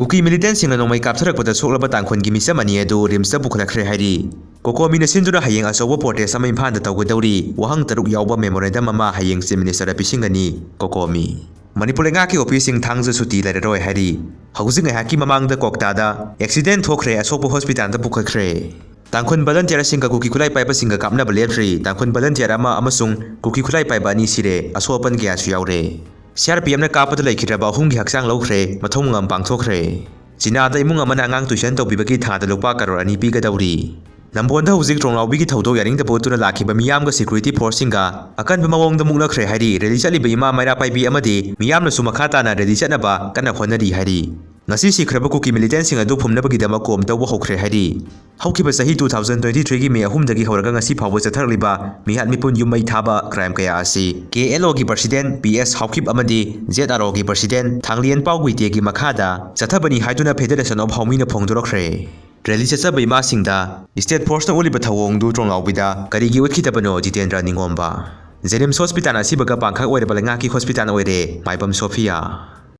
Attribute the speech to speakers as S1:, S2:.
S1: cookie मिलिटेंट्सꯤꯡꯅ ꯅꯣꯡꯃꯩ ꯀꯥꯞꯊꯔꯛꯄꯗ ꯁꯣꯛꯂꯕ ꯇꯥꯡꯈꯨꯜꯒꯤ ꯃꯤꯆꯝ ꯑꯅꯤ ꯑꯗꯨ ꯔꯤꯝꯁꯇ ꯄꯨꯈꯠꯂꯛꯈ꯭ꯔꯦ ꯍꯥꯏꯔꯤ ꯀꯣꯀꯣꯃꯤꯅ ꯁꯤꯟꯗꯨꯅ ꯍꯌꯦꯡ ꯑꯆꯧꯕ ꯄ꯭ꯔꯣꯇꯦꯁ ꯑꯃ ꯏꯝꯐꯥꯜꯗ ꯇꯧꯒꯗꯧꯔꯤ ꯋꯥꯍꯪ 6 ꯌꯥꯎꯕ ꯃꯦꯃꯣꯔꯦꯟꯗꯝ ꯑꯃ ꯍꯌꯦꯡ ꯆꯤꯐ ꯃꯤꯅꯤꯁꯇꯔꯗ ꯄꯤꯁꯤꯟꯒꯅꯤ ꯀꯣꯀꯣꯃꯤ ꯃꯅꯤꯄꯨꯔ ꯂꯩꯉꯥꯛꯀꯤ ꯑꯣꯐꯤꯁꯁꯤꯡ ꯊꯥꯡꯖ ꯁꯨꯇꯤ ꯂꯩꯔꯔꯣꯏ ꯍꯥꯏꯔꯤ ꯍꯧꯖꯤꯛ ꯉꯥꯏꯍꯥꯛꯀꯤ ꯃꯃꯥꯡꯗ ꯀꯣꯛꯇꯥꯗ ꯑꯦꯛꯁꯤꯗꯦꯟꯠ ꯊꯣꯛꯈ꯭ꯔꯦ ꯑꯁꯣꯛꯄ ꯍꯣꯁꯄꯤꯇꯥꯜꯗ ꯄꯨꯈꯠꯈ꯭ꯔꯦ ꯇꯥꯡꯈꯨꯜ ꯚꯂꯟꯇꯤꯌꯔꯁꯤꯡꯒ ꯀꯨꯀꯤ ꯈꯨꯠꯂꯥꯏ ꯄꯥꯏꯕꯁꯤꯡꯒ ꯀꯥꯞꯅꯕ ꯂꯦꯞꯇ꯭ꯔꯤ ꯇꯥꯡꯈꯨꯜ ꯚꯂꯟꯇꯤꯌꯔ ꯑꯃ ꯑꯃꯁꯨꯡ ꯀꯨꯀꯤ ꯈꯨꯠꯂꯥꯏ ꯄꯥꯏꯕ ꯑꯅꯤ ꯁꯤꯔꯦ ꯑꯁꯣꯛ ꯑꯄꯟ ꯀꯌꯥꯁꯨ ꯌꯥꯎꯔꯦ CRPFꯅ ꯀꯥꯞꯄꯗ ꯂꯩꯈꯤꯗ꯭ꯔꯕ 3ꯒꯤ ꯍꯛꯆꯥꯡ ꯂꯧꯈ꯭ꯔꯦ ꯃꯊꯧ ꯃꯉꯝ ꯄꯥꯡꯊꯣꯛꯈ꯭ꯔꯦ ꯆꯤꯅꯥꯗ ꯏꯃꯨꯡ ꯑꯃꯅ ꯑꯉꯥꯡ ꯇꯨꯏꯁꯟ ꯇꯧꯕꯤꯕꯒꯤ ꯊꯥꯗ ꯂꯨꯄꯥ ꯀꯔꯣꯔ 2 ꯄꯤꯒꯗꯧꯔꯤ ꯅꯝꯕꯣꯟꯗ ꯍꯧꯖꯤꯛ ꯇ꯭ꯔꯣꯡꯂꯥꯎꯕꯤꯒꯤ ꯊꯧꯗꯣꯛ ꯌꯥꯅꯤꯡꯗꯕ ꯎꯠꯇꯨꯅ ꯂꯥꯛꯈꯤꯕ ꯃꯤꯌꯥꯝꯒ ꯁꯦꯀ꯭ꯌꯨꯔꯤꯇꯤ ꯐꯣꯔꯁꯁꯤꯡꯒ ꯑꯀꯟꯕ ꯃꯑꯣꯡꯗ ꯃꯨꯛꯅꯈ꯭ꯔꯦ ꯍꯥꯏꯔꯤ ꯔꯦꯂꯤ ꯆꯠꯂꯤꯕ ꯏꯃꯥ ꯃꯩꯔꯥ ꯄꯥꯏꯕꯤ ꯑꯃꯗꯤ ꯃꯤꯌꯥꯝꯅꯁꯨ ꯃꯈꯥ ꯇꯥꯅ ꯔꯦꯂꯤ ꯆꯠꯅꯕ ꯀꯟꯅ ꯍꯣꯠꯅꯔꯤ ꯍꯥꯏꯔꯤ ꯉꯁꯤ ꯁꯤꯈ꯭ꯔꯕ ꯀꯨꯀꯤ ꯃꯤꯂꯤꯇꯦꯟꯠꯁꯤꯡ ꯑꯗꯨ ꯐꯨꯝꯅꯕꯒꯤꯗꯃꯛ ꯀꯣꯝ ꯇꯧꯕ ꯍꯧꯈ꯭ꯔꯦ ꯍꯥꯏꯔꯤ ꯍꯧꯈꯤꯕ ꯆꯍꯤ 2023ꯒꯤ ꯃꯦ 3ꯗꯒꯤ ꯍꯧꯔꯒ ꯉꯁꯤ ꯐꯥꯎꯕ ꯆꯠꯊꯔꯛꯂꯤꯕ ꯃꯤꯍꯥꯠ ꯃꯤꯄꯨꯟ ꯌꯨꯝꯃꯩ ꯊꯥꯕ ꯀ꯭ꯔꯥꯏꯝ ꯀꯌꯥ ꯑꯁꯤ KLOꯒꯤ ꯄ꯭ꯔꯁꯤꯗꯦꯟꯠ PS ꯍꯥꯎꯈꯤꯞ ꯑꯃꯗꯤ ZROꯒꯤ ꯄ꯭ꯔꯁꯤꯗꯦꯟꯠ ꯊꯥꯡꯂꯤꯌꯟ ꯄꯥꯎꯒꯨꯏꯇꯦꯒꯤ ꯃꯈꯥꯗ ꯆꯠꯊꯕꯅꯤ ꯍꯥꯏꯗꯨꯅ ꯐꯦꯗꯔꯦꯁꯟ ꯑꯣꯐ ꯍꯥꯎꯃꯤꯅ ꯐꯣꯡꯗꯣꯔꯛꯈ꯭ꯔꯦ ꯔꯦꯂꯤ ꯆꯠꯆꯕ ꯏꯃꯥꯁꯤꯡꯗ ꯁ꯭ꯇꯦꯠ ꯐꯣꯔꯁꯅ ꯎꯠꯂꯤꯕ ꯊꯧꯑꯣꯡꯗꯨ ꯇ꯭ꯔꯣꯡꯂꯥꯎꯕꯤꯗ ꯀꯔꯤꯒꯤ ꯎꯠꯈꯤꯗꯕꯅꯣ ꯖꯤꯇꯦꯟꯗ꯭ꯔ ꯅꯤꯡꯉꯣꯝꯕ ꯖꯦꯅꯤꯝꯁ ꯍꯣꯁꯄꯤꯇꯥꯜ ꯑꯁꯤꯕꯒ ꯄꯥꯡꯈꯛ ꯑꯣꯏꯔꯕ ꯂꯩꯉꯥꯛꯀꯤ ꯍꯣꯁꯄꯤꯇꯥꯜ ꯑꯣꯏꯔꯦ ꯃꯥꯏꯕꯝ ꯁꯣꯐꯤꯌꯥ